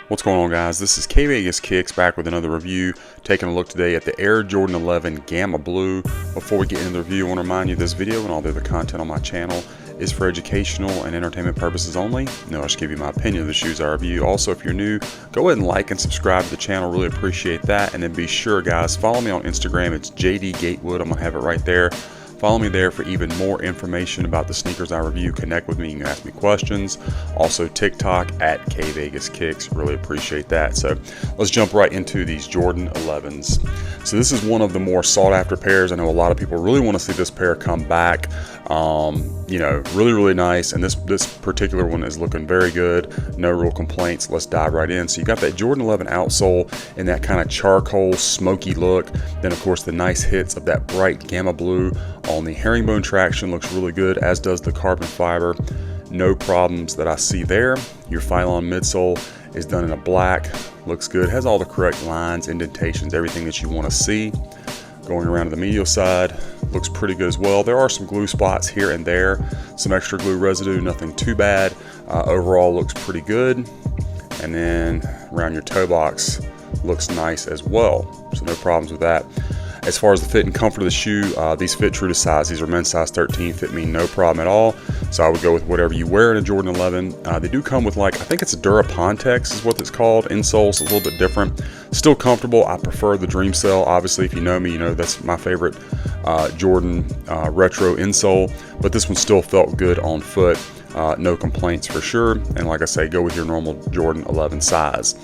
What's going on, guys? This is kvegaskickz back with another review, taking a look today at the Air Jordan 11 Gamma Blue. Before we get into the review, I want to remind you this video and all the other content on my channel is for educational and entertainment purposes only. No, I just give you my opinion of the shoes I review. Also, if you're new, go ahead and like and subscribe to the channel. Really appreciate that. And then be sure, guys, follow me on Instagram. It's JD Gatewood. I'm going to have it right there. Follow me there for even more information about the sneakers I review. Connect with me. You can ask me questions. Also, TikTok at kvegaskickz. Really appreciate that. So let's jump right into these Jordan 11s. So this is one of the more sought after pairs. I know a lot of people really want to see this pair come back. You know, really nice. And this particular one is looking very good. No real complaints. Let's dive right in. So you got that Jordan 11 outsole in that kind of charcoal smoky look. Then of course the nice hits of that bright gamma blue on the herringbone traction. Looks really good, as does the carbon fiber. No problems that I see there. Your Phylon midsole is done in a black. Looks good. Has all the correct lines, indentations, everything that you want to see. Going around to the medial side, looks pretty good as well. There are some glue spots here and there, some extra glue residue, nothing too bad. Overall looks pretty good. And then around your toe box, looks nice as well. So no problems with that. As far as the fit and comfort of the shoe, these fit true to size. These are men's size 13, fit me no problem at all. So I would go with whatever you wear in a Jordan 11. They do come with, like, I think it's a Durapontex is what it's called. Insole, so it's a little bit different. Still comfortable. I prefer the Dream Cell. Obviously, if you know me, you know that's my favorite Jordan retro insole. But this one still felt good on foot. No complaints for sure. And like I say, go with your normal Jordan 11 size.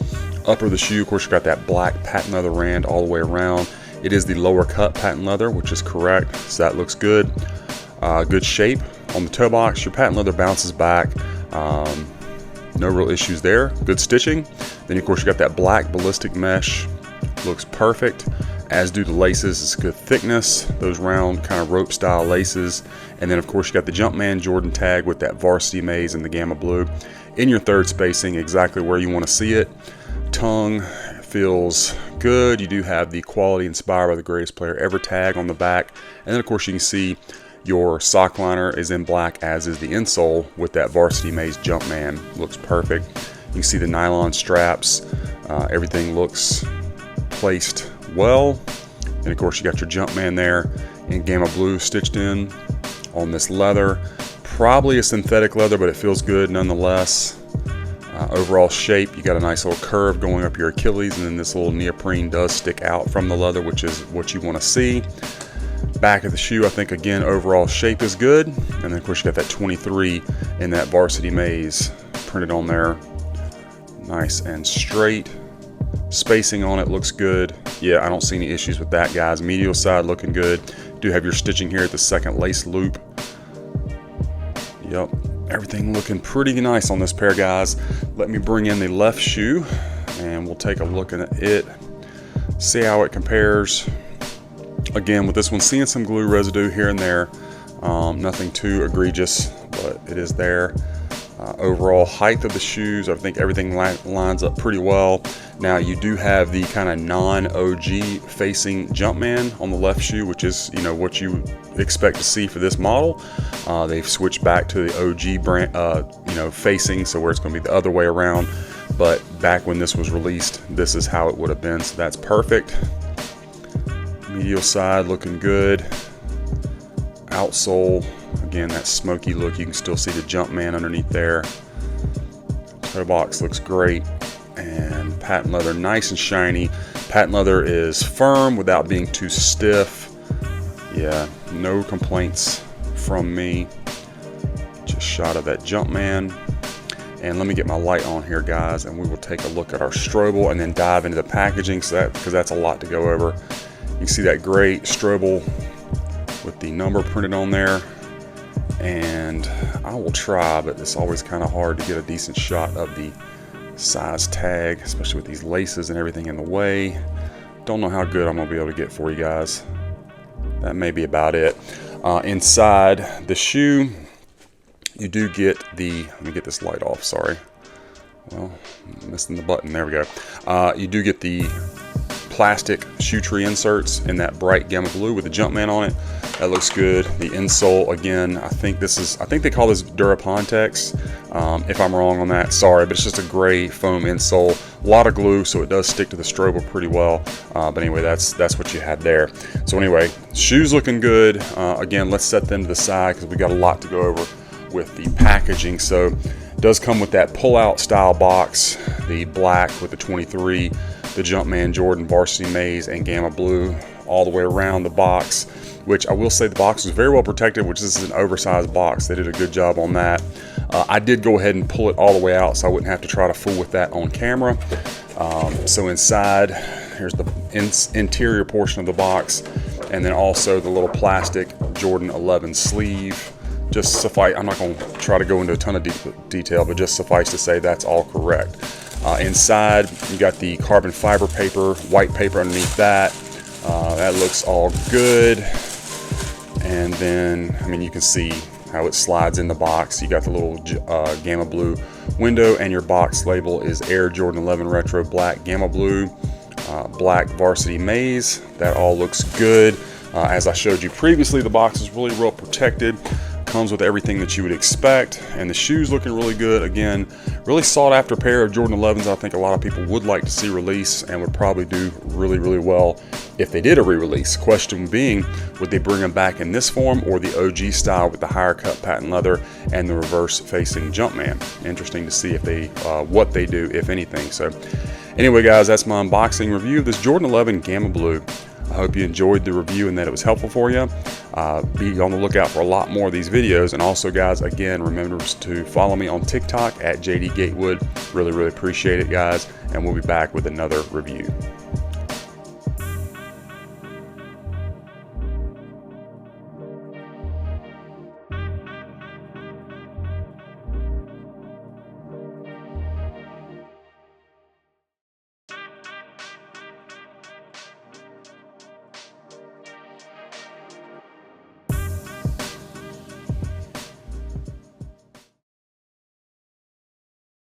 Upper of the shoe, of course, you got that black patent leather rand all the way around. It is the lower cut patent leather, which is correct, so that looks good. Good shape on the toe box. Your patent leather bounces back. No real issues there. Good stitching. Then of course you got that black ballistic mesh. Looks perfect, as do the laces. It's good thickness, those round kind of rope style laces. And then of course you got the Jumpman Jordan tag with that varsity maze and the gamma blue. In your third spacing, exactly where you want to see it. Tongue feels good. You do have the quality inspired by the greatest player ever tag on the back. And then of course you can see your sock liner is in black, as is the insole with that varsity maze Jumpman. Looks perfect. You can see the nylon straps. Everything looks placed well. And of course you got your Jumpman there in gamma blue stitched in on this leather. Probably a synthetic leather, but it feels good nonetheless. Overall shape, you got a nice little curve going up your Achilles, and then this little neoprene does stick out from the leather, which is what you want to see. Back of the shoe, I think again overall shape is good. And then of course you got that 23 in that varsity maze printed on there. Nice and straight. Spacing on it looks good. Yeah, I don't see any issues with that, guys. Medial side looking good. Do have your stitching here at the second lace loop. Yep. Everything looking pretty nice on this pair, guys. Let me bring in the left shoe and we'll take a look at it, see how it compares. Again, with this one, seeing some glue residue here and there. Nothing too egregious, but it is there. Overall height of the shoes, I think everything lines up pretty well. Now you do have the kind of non-OG facing Jumpman on the left shoe, which is, you know, what you expect to see for this model. They've switched back to the OG brand, you know, facing, so where it's going to be the other way around. But back when this was released, this is how it would have been, so that's perfect. Medial side looking good. Outsole, again, that smoky look. You can still see the Jumpman underneath there. Toe box looks great. And patent leather, nice and shiny. Patent leather is firm without being too stiff. Yeah, no complaints from me. Just shot of that Jumpman. And let me get my light on here, guys, and we will take a look at our Strobel and then dive into the packaging, because that's a lot to go over. You can see that great Strobel with the number printed on there. And I will try, but it's always kind of hard to get a decent shot of the size tag, especially with these laces and everything in the way. Don't know how good I'm gonna be able to get for you guys. That may be about it. Inside the shoe, you do get the, let me get this light off, sorry. Well, I'm missing the button, there we go. You do get the plastic shoe tree inserts in that bright gamma blue with the Jumpman on it. That looks good. The insole, again, I think they call this Durapontex. If I'm wrong on that, sorry, but it's just a gray foam insole. A lot of glue, so it does stick to the strobe pretty well. But anyway, that's what you had there. So anyway, shoes looking good. Again, let's set them to the side because we got a lot to go over with the packaging. So it does come with that pull-out style box, the black with the 23, the Jumpman Jordan Varsity Maze and Gamma Blue all the way around the box, which I will say the box was very well protected, which this is an oversized box. They did a good job on that. I did go ahead and pull it all the way out so I wouldn't have to try to fool with that on camera. So inside, here's the interior portion of the box, and then also the little plastic Jordan 11 sleeve. Just suffice, I'm not going to try to go into a ton of detail, but just suffice to say that's all correct. Inside, you got the carbon fiber paper, white paper underneath that. That looks all good. And then, I mean, you can see how it slides in the box. You got the little Gamma Blue window, and your box label is Air Jordan 11 Retro Black Gamma Blue, Black Varsity Maze. That all looks good. As I showed you previously, the box is really well protected. Comes with everything that you would expect, and the shoes looking really good. Again, really sought after pair of Jordan 11s. I think a lot of people would like to see release and would probably do really well if they did a re-release. Question being, would they bring them back in this form or the OG style with the higher cut patent leather and the reverse facing Jumpman? Interesting to see if they what they do, if anything. So anyway guys, that's my unboxing review of this Jordan 11 Gamma Blue. I hope you enjoyed the review and that it was helpful for you. Be on the lookout for a lot more of these videos. And also guys, again, remember to follow me on TikTok at JD Gatewood. Really appreciate it guys. And we'll be back with another review.